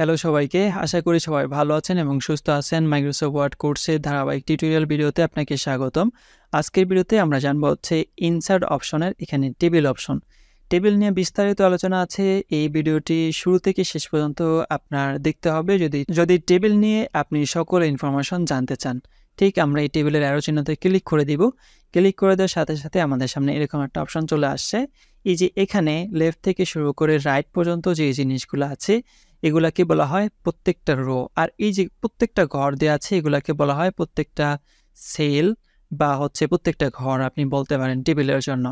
Hello সবাইকে, আশা করি সবাই ভালো আছেন এবং সুস্থ আছেন। মাইক্রোসফট ওয়ার্ড কোর্সের ধারাবাহিক টিউটোরিয়াল ভিডিওতে আপনাকে স্বাগতম। আজকের ভিডিওতে আমরা জানবো হচ্ছে ইনসার্ট অপশনের এখানে টেবিল অপশন। টেবিল নিয়ে বিস্তারিত আলোচনা আছে। এই ভিডিওটি শুরু থেকে শেষ পর্যন্ত আপনার দেখতে হবে যদি টেবিল নিয়ে আপনি সকল ইনফরমেশন জানতে চান। ঠিক আমরা এই টেবিলের অ্যারো চিহ্নতে ক্লিক করে দিব। ক্লিক করে দেওয়ার সাথে সাথে আমাদের সামনে এরকম একটা অপশন চলে আসছে। এই যে এখানে লেফট থেকে শুরু করে রাইট পর্যন্ত যে জিনিসগুলো আছে এগুলাকে বলা হয় প্রত্যেকটা রো। আর এই যে প্রত্যেকটা ঘর দেওয়া আছে এগুলাকে বলা হয় প্রত্যেকটা সেল বা হচ্ছে প্রত্যেকটা ঘর আপনি বলতে পারেন টেবিলের জন্য।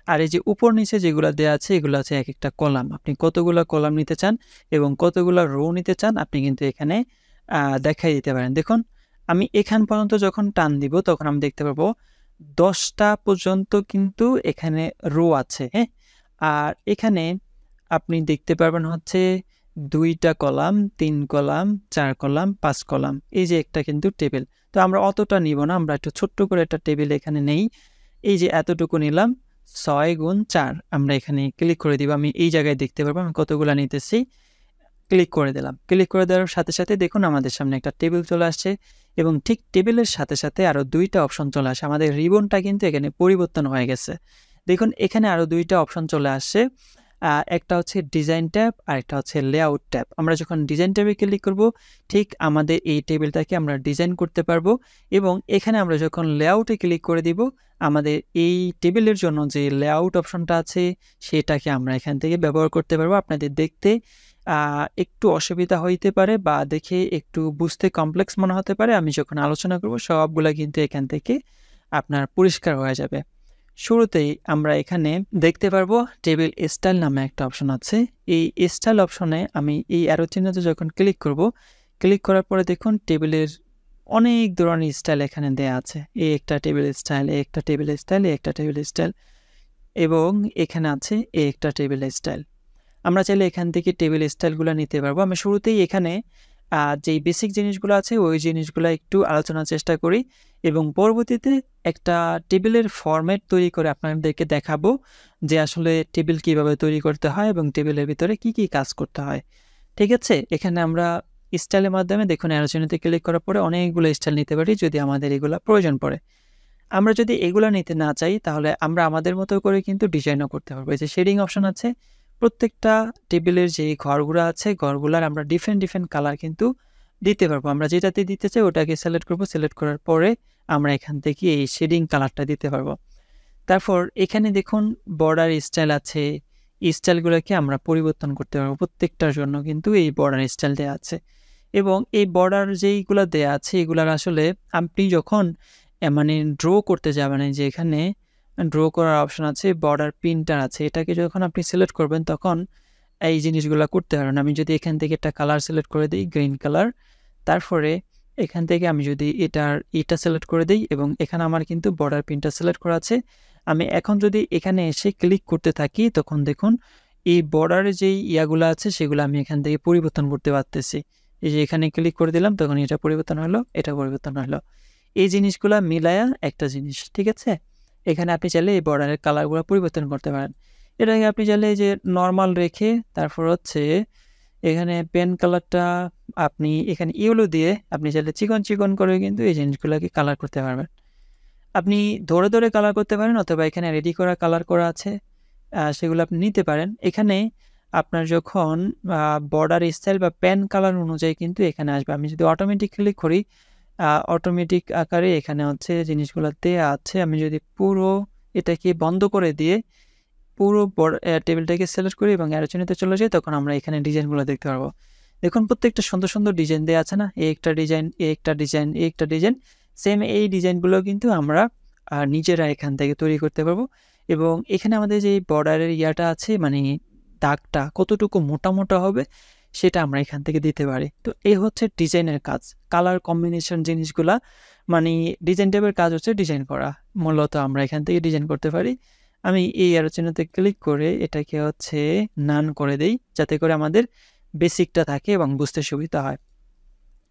আর এই যে উপর নিচে যেগুলো দেওয়া আছে এগুলো আছে এক একটা কলাম। আপনি কতগুলো কলাম নিতে চান এবং কতগুলো রো নিতে চান আপনি কিন্তু এখানে দেখাই দিতে পারেন। দেখুন আমি এখান পর্যন্ত যখন টান দিব তখন আমি দেখতে পাবো 10টা পর্যন্ত কিন্তু এখানে রো আছে। হ্যাঁ, আর এখানে আপনি দেখতে পারবেন হচ্ছে 2টা কলাম, 3 কলাম, 4 কলাম, 5 কলাম। এই যে একটা কিন্তু টেবিল। তো আমরা অতটা নিব না, আমরা একটু ছোট্ট করে একটা টেবিল এখানে নেই। এই যে এতটুকু নিলাম, 6 গুণ 4 আমরা এখানে ক্লিক করে দিব। আমি এই জায়গায় দেখতে পারবো আমি কতগুলো নিতেছি। ক্লিক করে দিলাম। ক্লিক করে দেওয়ার সাথে সাথে দেখুন আমাদের সামনে একটা টেবিল চলে আসছে এবং ঠিক টেবিলের সাথে সাথে আরও 2টা অপশন চলে আসে। আমাদের রিবনটা কিন্তু এখানে পরিবর্তন হয়ে গেছে। দেখুন এখানে আরও 2টা অপশন চলে আসছে। একটা হচ্ছে ডিজাইন ট্যাব আর একটা হচ্ছে লেআউট ট্যাব। আমরা যখন ডিজাইন ট্যাবে ক্লিক করব ঠিক আমাদের এই টেবিলটাকে আমরা ডিজাইন করতে পারবো এবং এখানে আমরা যখন লেআউটে ক্লিক করে দিব আমাদের এই টেবিলের জন্য যে লেআউট অপশনটা আছে সেটাকে আমরা এখান থেকে ব্যবহার করতে পারবো। আপনাদের দেখতে একটু অসুবিধা হইতে পারে বা দেখে একটু বুঝতে কমপ্লেক্স মনে হতে পারে। আমি যখন আলোচনা করব সবগুলা কিন্তু এখান থেকে আপনার পরিষ্কার হয়ে যাবে। শুরুতেই আমরা এখানে দেখতে পারবো টেবিল স্টাইল নামে একটা অপশন আছে। এই স্টাইল অপশনে আমি এই অ্যারো চিহ্নতে যখন ক্লিক করব, ক্লিক করার পরে দেখুন টেবিলের অনেক ধরনের স্টাইল এখানে দেয়া আছে। এই একটা টেবিল স্টাইল, এই একটা টেবিল স্টাইল, এই একটা টেবিল স্টাইল এবং এখানে আছে এই একটা টেবিল স্টাইল। আমরা চাইলে এখান থেকে টেবিল স্টাইলগুলো নিতে পারবো। আমি শুরুতেই এখানে যেই বেসিক জিনিসগুলো আছে ওই জিনিসগুলো একটু আলোচনার চেষ্টা করি এবং পরবর্তীতে একটা টেবিলের ফরম্যাট তৈরি করে আপনাদেরকে দেখাবো যে আসলে টেবিল কিভাবে তৈরি করতে হয় এবং টেবিলের ভিতরে কি কি কাজ করতে হয়। ঠিক আছে, এখানে আমরা স্টাইলের মাধ্যমে দেখুন অ্যারো চিহ্নতে ক্লিক করার পরে অনেকগুলো স্টাইল নিতে পারি যদি আমাদের এগুলো প্রয়োজন পড়ে। আমরা যদি এগুলো নিতে না চাই তাহলে আমরা আমাদের মতো করে কিন্তু ডিজাইনও করতে পারবো। এই যে শেডিং অপশন আছে, প্রত্যেকটা টেবিলের যে ঘরগুলো আছে ঘরগুলার আমরা ডিফারেন্ট কালার কিন্তু দিতে পারবো। আমরা যেটাতে দিতে চাই ওটাকে সিলেক্ট করব। সিলেক্ট করার পরে আমরা এখান থেকে এই শেডিং কালারটা দিতে পারবো। তারপর এখানে দেখুন বর্ডার স্টাইল আছে। এই স্টাইলগুলোকে আমরা পরিবর্তন করতে পারবো। প্রত্যেকটার জন্য কিন্তু এই বর্ডার স্টাইল দেওয়া আছে এবং এই বর্ডার যেইগুলো দেওয়া আছে এগুলার আসলে আপনি যখন মানে ড্র করতে যাবেন, যে এখানে ড্র করার অপশন আছে, বর্ডার প্রিন্টার আছে, এটাকে যখন আপনি সিলেক্ট করবেন তখন এই জিনিসগুলো করতে পারবেন। আমি যদি এখান থেকে একটা কালার সিলেক্ট করে দিই, গ্রিন কালার, তারপরে এখান থেকে আমি যদি এটা সিলেক্ট করে দিই এবং এখানে আমার কিন্তু বর্ডার প্রিন্টার সিলেক্ট করা আছে। আমি এখন যদি এখানে এসে ক্লিক করতে থাকি তখন দেখুন এই বর্ডারে যেই ইয়াগুলো আছে সেগুলো আমি এখান থেকে পরিবর্তন করতে পারতেছি। এই যে এখানে ক্লিক করে দিলাম তখন এটা পরিবর্তন হলো, এটা পরিবর্তন হলো। এই জিনিসগুলা মিলায়া একটা জিনিস, ঠিক আছে? এখানে আপনি চাইলে এই বর্ডারের কালারগুলো পরিবর্তন করতে পারেন। এটাকে আপনি চাইলে এই যে নর্মাল রেখে তারপর হচ্ছে এখানে পেন কালারটা আপনি এখানে ইয়েলো দিয়ে আপনি চাইলে চিকন করে কিন্তু এই জিনিসগুলোকে কালার করতে পারবেন। আপনি ধরে কালার করতে পারেন অথবা এখানে রেডি করা কালার করা আছে সেগুলো আপনি নিতে পারেন। এখানে আপনার যখন বর্ডার স্টাইল বা পেন কালার অনুযায়ী কিন্তু এখানে আসবে। আমি যদি অটোমেটিক ক্লিক করি অটোমেটিক আকারে এখানে হচ্ছে জিনিসগুলো দেয়া আছে। আমি যদি পুরো এটাকে বন্ধ করে দিয়ে পুরো টেবিলটাকে সিলেক্ট করি এবং অ্যারো চিহ্নতে চলে যাই তখন আমরা এখানে ডিজাইনগুলো দেখতে পারবো। দেখুন প্রত্যেকটা সুন্দর ডিজাইন দেওয়া আছে না? এই একটা ডিজাইন, এই একটা ডিজাইন, এই একটা ডিজাইন। সেম এই ডিজাইনগুলো কিন্তু আমরা নিজেরা এখান থেকে তৈরি করতে পারবো এবং এখানে আমাদের যে বর্ডারের ইয়াটা আছে মানে দাগটা কতটুকু মোটা হবে সেটা আমরা এখান থেকে দিতে পারি। তো এই হচ্ছে ডিজাইনের কাজ। কালার কম্বিনেশন জিনিসগুলা মানে ডিজাইন ট্যাবের কাজ হচ্ছে ডিজাইন করা। মূলত আমরা এখান থেকে ডিজাইন করতে পারি। আমি এই অ্যারো চিহ্নতে ক্লিক করে এটাকে হচ্ছে নান করে দেই যাতে করে আমাদের বেসিকটা থাকে এবং বুঝতে সুবিধা হয়।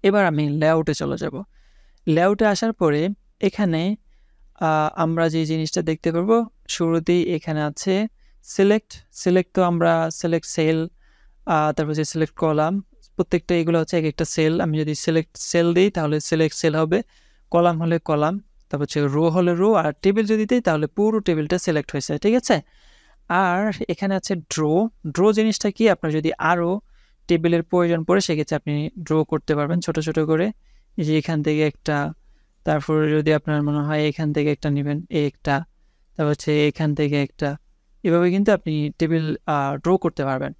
এবার আমি লেআউটে চলে যাব। লেআউটে আসার পরে এখানে আমরা যে জিনিসটা দেখতে পারবো শুরুতেই এখানে আছে সিলেক্ট তো আমরা সিলেক্ট সেল, তারপর যে সিলেক্ট কলাম, প্রত্যেকটা এগুলো হচ্ছে এক একটা সেল। আমি যদি সিলেক্ট সেল দিই তাহলে সিলেক্ট সেল হবে, কলাম হলে কলাম, তারপর হচ্ছে রো হলে রো, আর টেবিল যদি দিই তাহলে পুরো টেবিলটা সিলেক্ট হয়েছে, ঠিক আছে। আর এখানে আছে ড্র জিনিসটা কি, আপনার যদি আরও টেবিলের প্রয়োজন পড়ে সেক্ষেত্রে আপনি ড্র করতে পারবেন ছোট ছোট করে, যে এখান থেকে একটা, তারপরে যদি আপনার মনে হয় এখান থেকে একটা নেবেন, একটা, তারপর হচ্ছে এখান থেকে একটা, এভাবে কিন্তু আপনি টেবিল ড্র করতে পারবেন।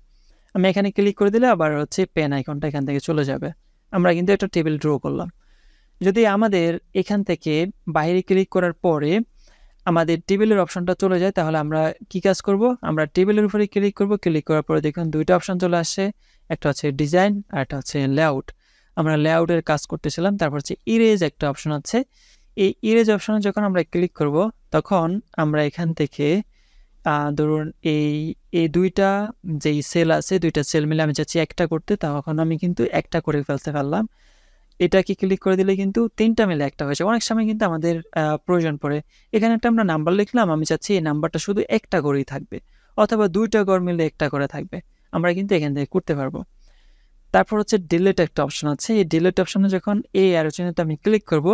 আমি এখানে ক্লিক করে দিলে আবার হচ্ছে পেন আইকনটা এখান থেকে চলে যাবে, আমরা কিন্তু একটা টেবিল ড্র করলাম। যদি আমাদের এখান থেকে বাইরে ক্লিক করার পরে আমাদের টেবিলের অপশনটা চলে যায়, তাহলে আমরা কি কাজ করব, আমরা টেবিলের উপরে ক্লিক করব, ক্লিক করার পরে দেখুন দুইটা অপশন চলে আসছে, একটা হচ্ছে ডিজাইন আর একটা হচ্ছে লেআউট। আমরা লেআউটের কাজ করতেছিলাম, তারপর হচ্ছে ইরেজ একটা অপশন আছে। এই ইরেজ অপশনে যখন আমরা ক্লিক করব তখন আমরা এখান থেকে ধরুন এই দুইটা যেই সেল আছে, দুইটা সেল মিলে আমি চাচ্ছি একটা করতে, তখন আমি কিন্তু একটা করে ফেলতে পারলাম। এটাকে ক্লিক করে দিলে কিন্তু তিনটা মিলে একটা হয়েছে। অনেক সময় কিন্তু আমাদের প্রয়োজন পড়ে, এখানে একটা আমরা নাম্বার লিখলাম, আমি চাচ্ছি এই নাম্বারটা শুধু একটা করেই থাকবে, অথবা দুইটা ঘর মিলে একটা করে থাকবে, আমরা কিন্তু এখান থেকে করতে পারবো। তারপর হচ্ছে ডিলিট একটা অপশন আছে, এই ডিলিট অপশনে যখন এই অ্যারো চিহ্নটা আমি ক্লিক করব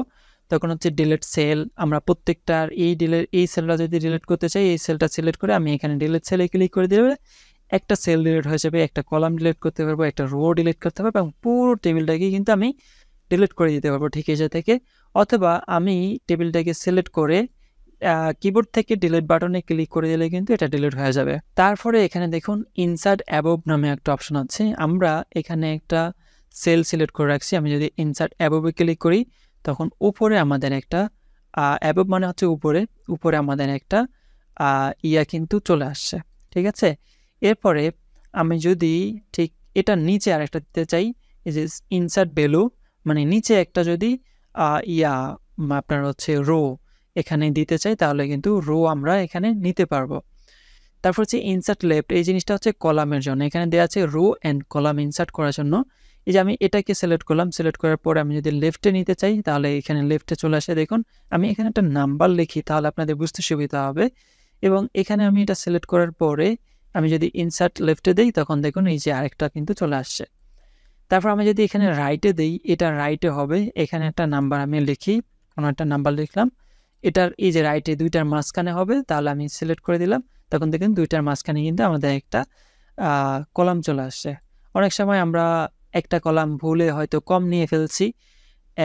তখন হচ্ছে ডিলিট সেল, আমরা প্রত্যেকটার এই সেলটা যদি ডিলিট করতে চাই এই সেলটা সিলেক্ট করে আমি এখানে ডিলিট সেলে ক্লিক করে দিলে একটা সেল ডিলিট হয়ে যাবে, একটা কলাম ডিলিট করতে পারবো, একটা রো ডিলিট করতে পারবো, এবং পুরো টেবিলটাকে কিন্তু আমি ডিলিট করে দিতে পারবো ঠিক এসে থেকে। অথবা আমি টেবিলটাকে সিলেক্ট করে কিবোর্ড থেকে ডিলিট বাটনে ক্লিক করে দিলে কিন্তু এটা ডিলিট হয়ে যাবে। তারপরে এখানে দেখুন ইনসার্ট অ্যাবভ নামে একটা অপশন আছে, আমরা এখানে একটা সেল সিলেক্ট করে রাখছি, আমি যদি ইনসার্ট অ্যাবভে ক্লিক করি তখন উপরে আমাদের একটা অ্যাবভ মানে হচ্ছে উপরে আমাদের একটা ইয়া কিন্তু চলে আসছে, ঠিক আছে। এরপরে আমি যদি ঠিক এটা নিচে আরেকটা দিতে চাই, এই যে ইনসার্ট ভ্যালু মানে নিচে একটা যদি আপনার হচ্ছে রো এখানে দিতে চাই তাহলে কিন্তু রো আমরা এখানে নিতে পারবো। তারপর হচ্ছে ইনসার্ট লেফট, এই জিনিসটা হচ্ছে কলামের জন্য, এখানে দেওয়া আছে রো অ্যান্ড কলাম ইনসার্ট করার জন্য। এই যে আমি এটাকে সিলেক্ট করলাম, সিলেক্ট করার পরে আমি যদি লেফটে নিতে চাই তাহলে এখানে লেফটে চলে আসে। দেখুন আমি এখানে একটা নাম্বার লিখি তাহলে আপনাদের বুঝতে সুবিধা হবে, এবং এখানে আমি এটা সিলেক্ট করার পরে আমি যদি ইনসার্ট লেফটে দিই তখন দেখুন এই যে আরেকটা কিন্তু চলে আসছে। তারপর আমি যদি এখানে রাইটে দিই এটা রাইটে হবে, এখানে একটা নাম্বার আমি লিখি, কোনো একটা নাম্বার লিখলাম, এটার এই যে রাইটে দুইটার মাঝখানে হবে, তাহলে আমি সিলেক্ট করে দিলাম, তখন দেখুন দুইটার মাঝখানে কিন্তু আমাদের একটা কলাম চলে আসছে। অনেক সময় আমরা একটা কলাম ভুলে হয়তো কম নিয়ে ফেলছি,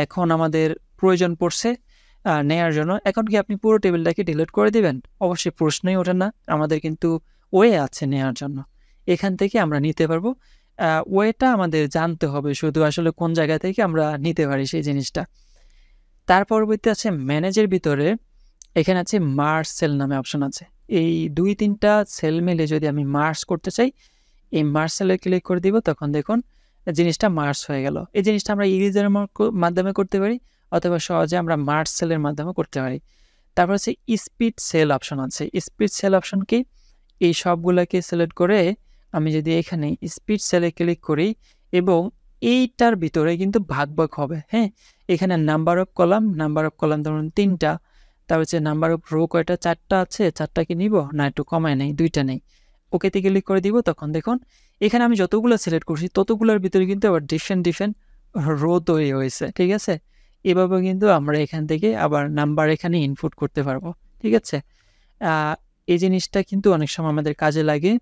এখন আমাদের প্রয়োজন পড়ছে নেয়ার জন্য, এখন কি আপনি পুরো টেবিলটাকে ডিলিট করে দিবেন? অবশ্যই প্রশ্নই ওঠে না, আমাদের কিন্তু ওয়ে আছে নেয়ার জন্য, এখান থেকে আমরা নিতে পারবো। ওয়েটা আমাদের জানতে হবে শুধু, আসলে কোন জায়গা থেকে আমরা নিতে পারি সেই জিনিসটা। তার পরবর্তী আছে ম্যানেজের ভিতরে, এখানে আছে মার্জ সেল নামে অপশন আছে, এই 2-3টা সেল মিলে যদি আমি মার্জ করতে চাই এই মার্জ সেলে ক্লিক করে দিব, তখন দেখুন জিনিসটা মার্জ হয়ে গেল। এই জিনিসটা আমরা ইরেজের মাধ্যমে করতে পারি, অথবা সহজে আমরা মার্জ সেলের মাধ্যমে করতে পারি। তারপর হচ্ছে স্পিড সেল অপশন আছে, স্পিড সেল অপশন কি, এই সবগুলোকে সিলেক্ট করে আমি যদি এখানে স্পিড সেলে ক্লিক করি এবং এইটার ভিতরে কিন্তু ভাগ হবে, হ্যাঁ, এখানে নাম্বার অফ কলাম ধরুন 3টা, তারপর হচ্ছে নাম্বার অফ রো কয়টা, 4টা আছে, 4টা কি নিব না একটু কমায় নেই, 2টা নেই, ওকেতে ক্লিক করে দিব, তখন দেখুন এখানে আমি যতগুলো সিলেক্ট করছি ততগুলোর ভিতরে কিন্তু আবার ডিফারেন্ট রো তৈরি হয়েছে, ঠিক আছে। এভাবে কিন্তু আমরা এখান থেকে আবার নাম্বার এখানে ইনপুট করতে পারবো, ঠিক আছে। এই জিনিসটা কিন্তু অনেক সময় আমাদের কাজে লাগে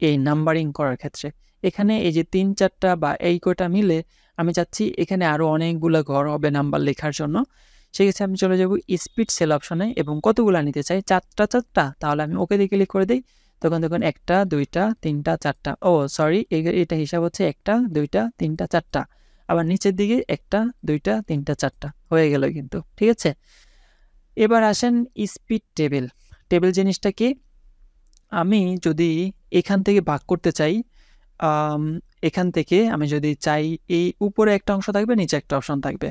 এই নাম্বারিং করার ক্ষেত্রে। এখানে এই যে 3-4টা বা এই কয়টা মিলে আমি চাচ্ছি এখানে আরও অনেকগুলো ঘর হবে নাম্বার লেখার জন্য, সেক্ষেত্রে আমি চলে যাব স্পিড সেল অপশনে এবং কতগুলো নিতে চাই, 4টা, তাহলে আমি ওকে দিয়ে ক্লিক করে দিই, তখন দেখুন 1টা 2টা 3টা 4টা, ও সরি এটা হিসাব হচ্ছে 1টা 2টা 3টা 4টা, আবার নিচের দিকে 1টা 2টা 3টা 4টা হয়ে গেল কিন্তু, ঠিক আছে। এবার আসেন স্পিড টেবিল জিনিসটা কি, আমি যদি এখান থেকে ভাগ করতে চাই, এখান থেকে আমি যদি চাই এই উপরে একটা অংশ থাকবে নিচে একটা অপশন থাকবে,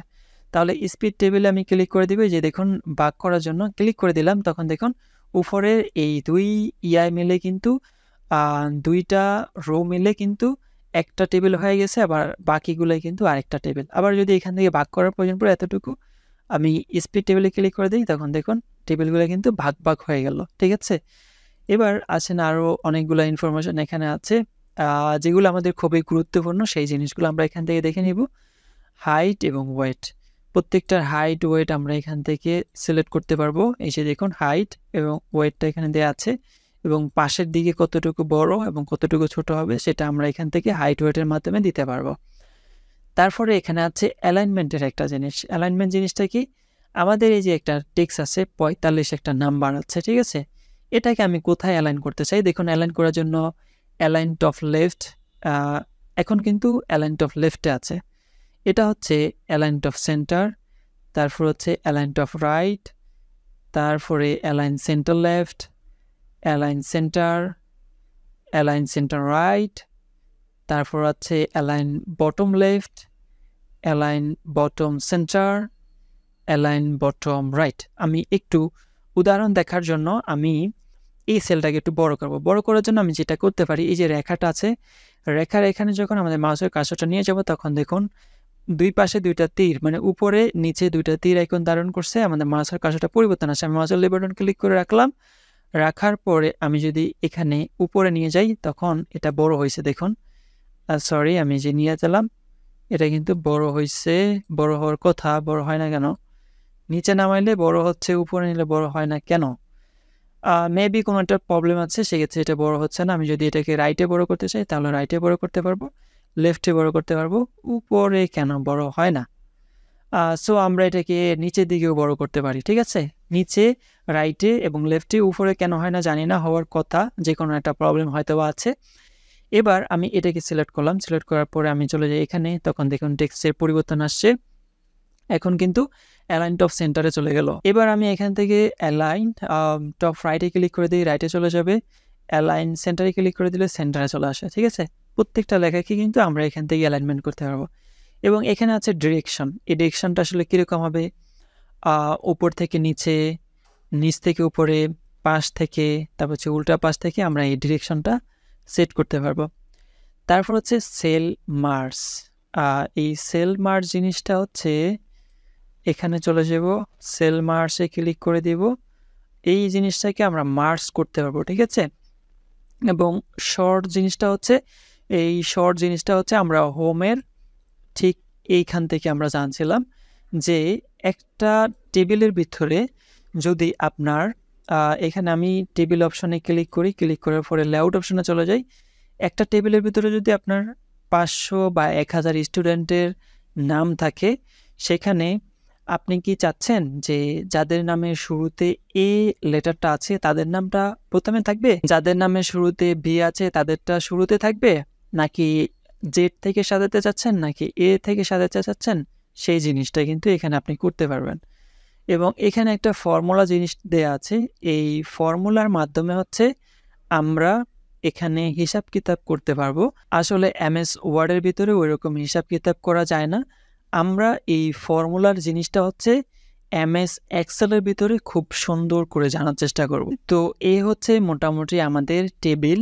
তাহলে স্পিড টেবিলে আমি ক্লিক করে দিব, যে দেখুন ভাগ করার জন্য ক্লিক করে দিলাম, তখন দেখুন উপরের এই 2 মিলে কিন্তু 2টা রো মিলে কিন্তু একটা টেবিল হয়ে গেছে, আবার বাকিগুলোই কিন্তু আরেকটা টেবিল। আবার যদি এখান থেকে ভাগ করার প্রয়োজন পড়ে এতটুকু আমি স্পিড টেবিলে ক্লিক করে দিই, তখন দেখুন টেবিলগুলো কিন্তু ভাগ হয়ে গেল, ঠিক আছে। এবার আছেন আরও অনেকগুলো ইনফরমেশন এখানে আছে, যেগুলো আমাদের খুবই গুরুত্বপূর্ণ সেই জিনিসগুলো আমরা এখান থেকে দেখে নিব। হাইট এবং ওয়েট, প্রত্যেকটার হাইট ওয়েট আমরা এখান থেকে সিলেক্ট করতে পারবো। এই যে দেখুন হাইট এবং ওয়েটটা এখানে দেওয়া আছে এবং পাশের দিকে কতটুকু বড় এবং কতটুকু ছোট হবে সেটা আমরা এখান থেকে হাইট ওয়েটের মাধ্যমে দিতে পারবো। তারপরে এখানে আছে অ্যালাইনমেন্টের একটা জিনিস। অ্যালাইনমেন্ট জিনিসটা কি, আমাদের এই যে একটা টেক্সট আছে 45 একটা নাম্বার আছে, ঠিক আছে, এটাকে আমি কোথায় অ্যালাইন করতে চাই? দেখুন অ্যালাইন করার জন্য অ্যালাইন টপ লেফট, এখন কিন্তু অ্যালাইন টপ লেফটে আছে। এটা হচ্ছে অ্যালাইন টপ সেন্টার, তারপর হচ্ছে অ্যালাইন টপ রাইট, তারপরে align centre left, align centre, align centre right, তারপর আছে align bottom left, align bottom centre, align bottom right. আমি একটু উদাহরণ দেখার জন্য আমি এই সেলটাকে একটু বড় করব। বড় করার জন্য আমি যেটা করতে পারি, এই যে রেখাটা আছে, রেখার এখানে যখন আমাদের মাউসের কার্সরটা নিয়ে যাব তখন দেখুন দুই পাশে দুইটা তীর, মানে উপরে নিচে দুইটা তীর আইকন ধারণ করছে, আমাদের মাউসের কার্সরটা পরিবর্তন আসে। আমি মাউসের লেফট বাটন ক্লিক করে রাখলাম, রাখার পরে আমি যদি এখানে উপরে নিয়ে যাই তখন এটা বড় হয়েছে। দেখুন সরি, আমি যে নিয়ে গেলাম এটা কিন্তু বড় হয়েছে, বড় হওয়ার কথা, বড় হয় না কেন? নিচে নামাইলে বড় হচ্ছে, উপরে নিলে বড় হয় না কেন? মেবি কোনো একটা প্রবলেম আছে, সেক্ষেত্রে এটা বড় হচ্ছে না। আমি যদি এটাকে রাইটে বড় করতে চাই তাহলে রাইটে বড় করতে পারবো, লেফটে বড় করতে পারবো, উপরে কেন বড় হয় না? সো আমরা এটাকে নিচের দিকেও বড় করতে পারি, ঠিক আছে, নিচে, রাইটে এবং লেফটে। উপরে কেন হয় না জানি না, হওয়ার কথা, যে কোনো একটা প্রবলেম হয়তো আছে। এবার আমি এটাকে সিলেক্ট করলাম, সিলেক্ট করার পরে আমি চলে যাই এখানে, তখন দেখুন টেক্সটের পরিবর্তন আসছে, এখন কিন্তু অ্যালাইন টপ সেন্টারে চলে গেল। এবার আমি এখান থেকে অ্যালাইন টপ রাইটে ক্লিক করে দিই, রাইটে চলে যাবে, অ্যালাইন সেন্টারে ক্লিক করে দিলে সেন্টারে চলে আসে, ঠিক আছে। প্রত্যেকটা লেখাকে কিন্তু আমরা এখান থেকে অ্যালাইনমেন্ট করতে পারবো। এবং এখানে আছে ডিরেকশন। এই ডিরেকশনটা আসলে কীরকম হবে, উপর থেকে নিচে, নিচ থেকে উপরে, পাশ থেকে, তারপর হচ্ছে উল্টা পাশ থেকে আমরা এই ডিরেকশনটা সেট করতে পারবো। তারপর হচ্ছে সেল মার্জ। এই সেল মার্জ জিনিসটা হচ্ছে এখানে চলে যাব, সেল মার্জে ক্লিক করে দিব, এই জিনিসটাকে আমরা মার্জ করতে পারবো, ঠিক আছে। এবং শর্ট জিনিসটা হচ্ছে, এই শর্ট জিনিসটা হচ্ছে আমরা হোমের ঠিক এইখান থেকে আমরা জানছিলাম যে একটা টেবিলের ভিতরে যদি আপনার এখানে আমি টেবিল অপশনে ক্লিক করি, ক্লিক করার পরে লেআউট অপশনে চলে যাই, একটা টেবিলের ভিতরে যদি আপনার 500 বা 1000 স্টুডেন্টের নাম থাকে, সেখানে আপনি কি চাচ্ছেন যে যাদের নামের শুরুতে এ লেটারটা আছে তাদের নামটা প্রথমে থাকবে, যাদের নামের শুরুতে বি আছে তাদেরটা শুরুতে থাকবে, নাকি জেড থেকে সাজাতে চাচ্ছেন, নাকি এ থেকে সাজাতে চাচ্ছেন, সেই জিনিসটা কিন্তু এখানে আপনি করতে পারবেন। এবং এখানে একটা ফর্মুলা জিনিস দেয়া আছে, এই ফর্মুলার মাধ্যমে হচ্ছে আমরা এখানে হিসাব কিতাব করতে পারবো। আসলে এমএস ওয়ার্ডের ভিতরে ওইরকম হিসাব কিতাব করা যায় না। আমরা এই ফর্মুলার জিনিসটা হচ্ছে এমএস এক্সেলের ভিতরে খুব সুন্দর করে জানার চেষ্টা করব। তো এই হচ্ছে মোটামুটি আমাদের টেবিল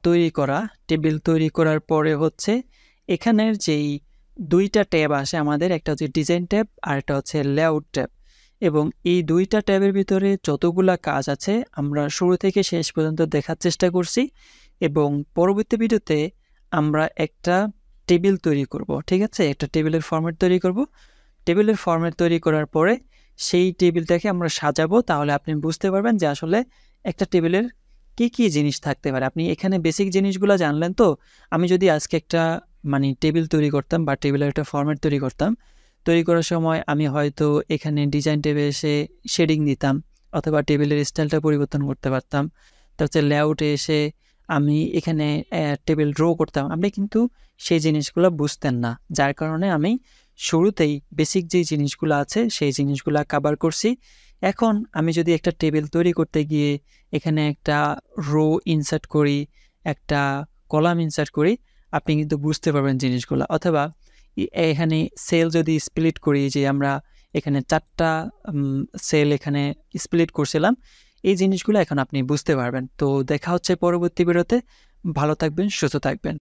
তৈরি করা। টেবিল তৈরি করার পরে হচ্ছে এখানের যেই দুইটা ট্যাব আসে আমাদের, একটা হচ্ছে ডিজাইন ট্যাব আর একটা হচ্ছে লেআউট ট্যাব। এবং এই দুইটা ট্যাবের ভিতরে যতগুলা কাজ আছে আমরা শুরু থেকে শেষ পর্যন্ত দেখার চেষ্টা করছি। এবং পরবর্তী ভিডিওতে আমরা একটা টেবিল তৈরি করব, ঠিক আছে, একটা টেবিলের ফরম্যাট তৈরি করব। টেবিলের ফরম্যাট তৈরি করার পরে সেই টেবিলটাকে আমরা সাজাবো, তাহলে আপনি বুঝতে পারবেন যে আসলে একটা টেবিলের কি কি জিনিস থাকতে পারে। আপনি এখানে বেসিক জিনিসগুলো জানলেন। তো আমি যদি আজকে একটা টেবিল তৈরি করতাম বা টেবিলের একটা ফরম্যাট তৈরি করতাম, তৈরি করার সময় আমি হয়তো এখানে ডিজাইন ট্যাবে এসে শেডিং দিতাম, অথবা টেবিলের স্টাইলটা পরিবর্তন করতে পারতাম। তার হচ্ছে লেআউটে এসে আমি এখানে টেবিল ড্র করতাম। আপনি কিন্তু সেই জিনিসগুলো বুঝতেন না, যার কারণে আমি শুরুতেই বেসিক যে জিনিসগুলো আছে সেই জিনিসগুলো কভার করছি। এখন আমি যদি একটা টেবিল তৈরি করতে গিয়ে এখানে একটা রো ইনসার্ট করি, একটা কলাম ইনসার্ট করি, আপনি কিন্তু বুঝতে পারবেন জিনিসগুলো। অথবা এখানে সেল যদি স্প্লিট করি, যে আমরা এখানে 4টা সেল এখানে স্প্লিট করছিলাম, এই জিনিসগুলো এখন আপনি বুঝতে পারবেন। তো দেখা হচ্ছে পরবর্তী ভিডিওতে। ভালো থাকবেন, সুস্থ থাকবেন।